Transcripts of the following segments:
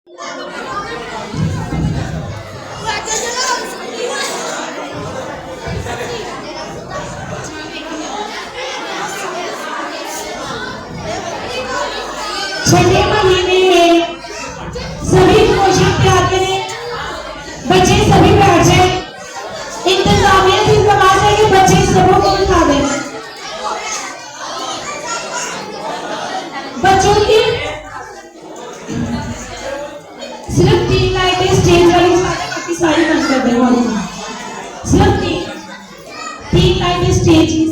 छठे महीने में सभी पोषण पे आते हैं, बच्चे सभी बैठ जाए। इंतजामिया भी समाज है कि बच्चे सबों को उठा दें। बच्चों की सिर्फ 3 लाइटें स्टेज वाली बाकी सारी बंद कर दें। सिर्फ 3 लाइटें स्टेज की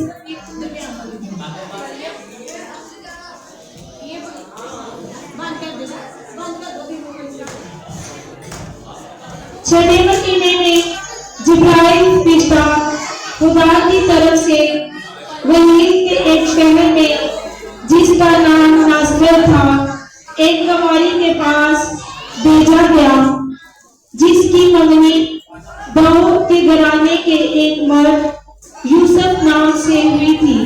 छठे महीने में जिब्राइल फरिश्ता खुदा की तरफ से गलील के एक शहर में जिसका नाम नासरत था एक कुमारी के पास भेजा गया, जिसकी मंगनी दाऊद के घराने के एक मर्द यूसुफ नाम से हुई थी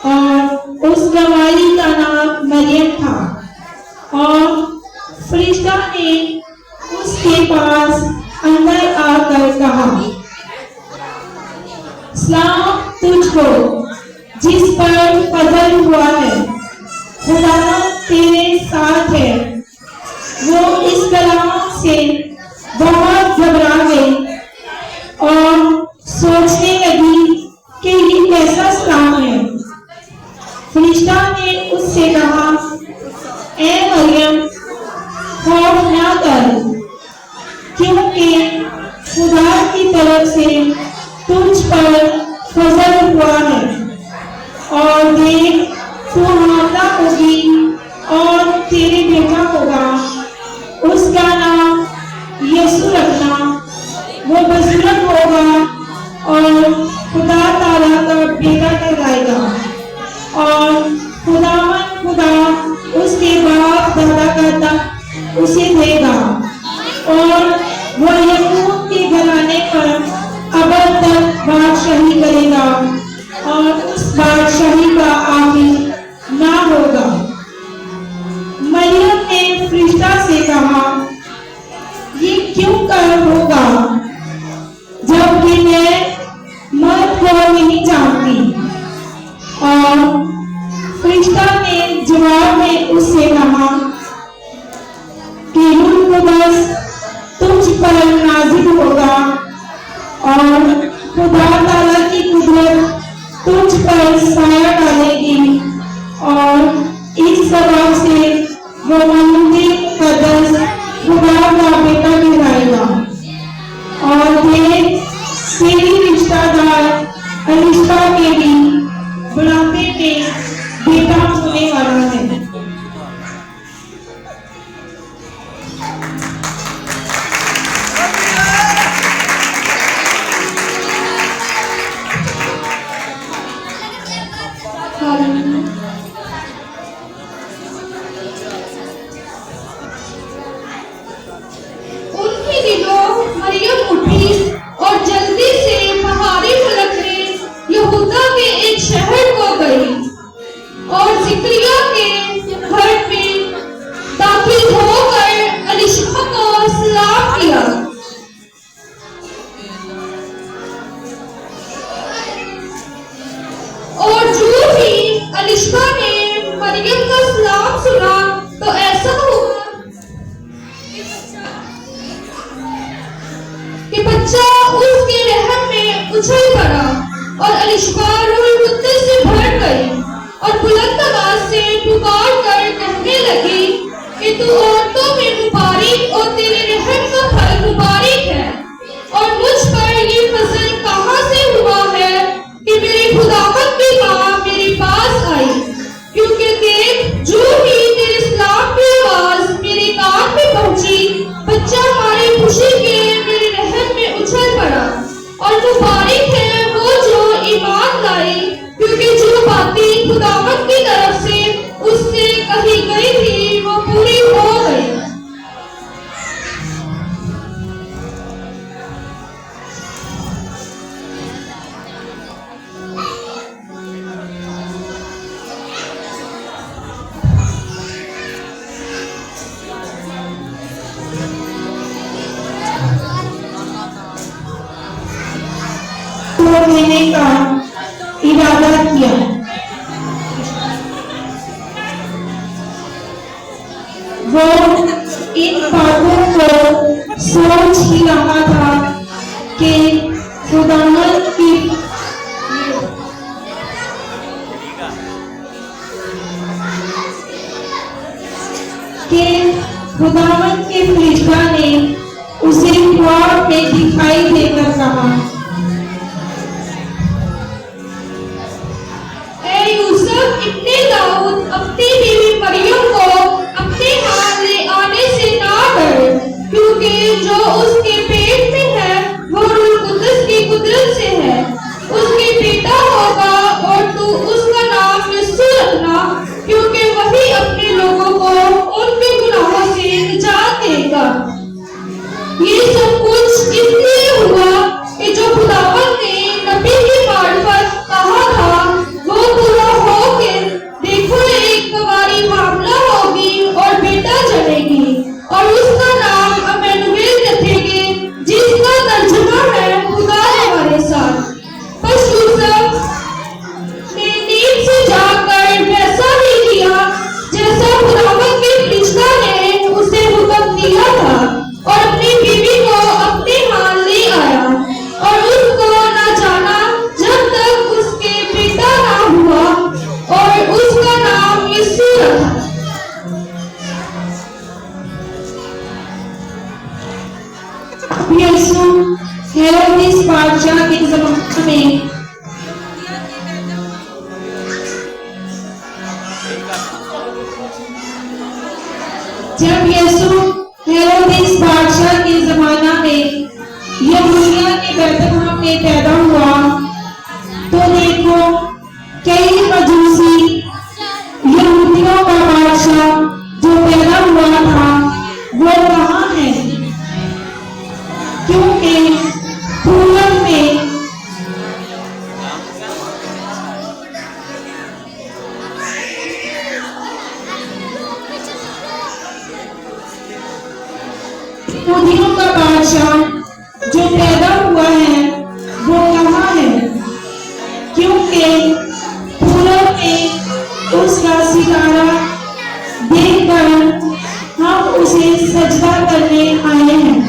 और उस कुमारी का नाम मरियम था। और फरिश्ता ने उसके पास अंदर आकर कहा, सलाम तुझको जिस पर फजल हुआ है, खुदा तेरे साथ है। वो इस कलाम से बहुत घबरा गई और सोचने लगी कि ये कैसा सलाम है। फरिश्ता ने उससे कहा, ए मरियम खौफ न कर, क्योंकि खुदा की तरफ से तुझ पर फजल हुआ है। और देख तू हामला होगी और तेरे बेटा होगा, उसका नाम यीशु रखना। वो बुजुर्ग होगा और खुदा ताला का बेटा कहलाएगा और खुदा उसके बाप दादा का तख्त उसे देगा और वो याकूब के घराने पर अबद तक बादशाही करेगा और उस बादशाही का आखिर ना होगा। मरियम ने फरिश्ता से कहा, ये क्यों कर होगा जबकि मैं मर्द को नहीं जानती। और फरिश्ता ने जवाब में उससे कहा कि रूह कुद्दस तुझ पर नाजिल होगा और खुदा ताला की कुदरत तुझ पर साया डालेगी और इस सबब से वो मुक़द्दस खुदा का बेटा कहलाएगा। और तेरी रिश्तेदार अलिशबा के भी बुढ़ापे में बेटा होने वाला है। उनकी दिलों मरियम उठी और जल्दी से पहाड़ी मुल्क में यहूदा के एक शहर को गई और जिक्रिया के घर में दाखिल होकर अलिशबा को सलाम किया। और जो ही अलिशबा ने मरियम का सलाम सुना तो ऐसा हुआ कि बच्चा उसके रहम में उछल पड़ा और अलिशबा रूहुल कुद्दस से भर गई और बुलंद आवाज से पुकार कर कहने लगी कि तू औरतों में मुबारक और तेरे रहम का फल मुबारक है। और मुझ पर ये फजल कहाँ से हुआ है कि मेरे खुदावंद की माँ मेरे पास आई, क्योंकि देख जो ही तेरे सलाम की आवाज मेरे कान में पहुंची, बच्चा हमारी खुशी के मेरे रहम में उछल पड़ा। और मुबारक है वो जो ईमान लाए, क्योंकि जो बातें खुदावंद की तरफ से उससे कही गई थी वो पूरी हो गई। किया। वो इन बातों को सोच ही रहा था कि खुदावंद के फरिश्ता ने उसे ख्वाब में दिखाई देकर कहा, ए यूसुफ, इब्ने दाऊद, अपनी बीवी मरियम को अपने हाथ ले आने से ना डर, क्योंकि जो उसके पेट में है वो रूह कुद्दस की कुदरत से है। उसके बेटा होगा और तू उसका नाम यीशु रखना, क्योंकि वही अपने लोगों को उनके गुनाहों से निजात देगा। ये सब कुछ इसलिए हुआ कि जो खुदावंद ने नबी की मार्फत कहा था वो पूरा हो के, देखो एक कुंवारी मामला होगी और बेटा जनेगी और उसका नाम इम्मानुएल रखेंगे, जिसका तर्जुमा है खुदा हमारे साथ। बस यूसुफ ने नींद से जाकर वैसा ही किया जैसा खुदावंद के फरिश्ता ने उसे हुक्म दिया था और अपनी बीवी को अपने हाथ ले आया और उसको न जाना जब तक उसके बेटा ना हुआ और उसका नाम यीशु रखा। यीशु हेरोदेस बादशाह के ज़माने में जब यीशु हेरोदेस बादशाह के ज़माना में यहूदिया के बैतलहम में पैदा हुआ, तो देखो कई मजूसी यहूदियों का बादशाह जो पैदा हुआ था वो कहाँ है, क्योंकि पूरब में यहूदियों का बादशाह जो पैदा हुआ है वो कहाँ है, क्योंकि पूरब में उसका सितारा देखकर हम उसे सजदा करने आए हैं।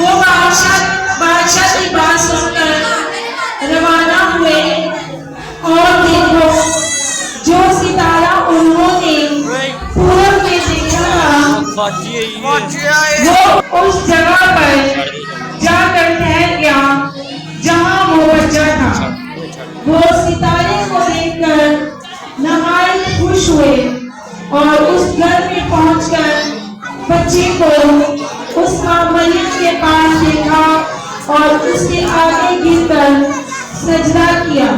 वो बादशाह की बात सुनकर रवाना हुए और देखो जो सितारा उन्होंने पूरब में देखा वो उस जगह पर जाकर ठहर गया जहां वो बच्चा था। वो सितारे को देखकर नहाए खुश हुए और उस घर में पहुंचकर बच्चे को उसका मरियम के पास देखा और उसके आगे गिरकर सजदा किया।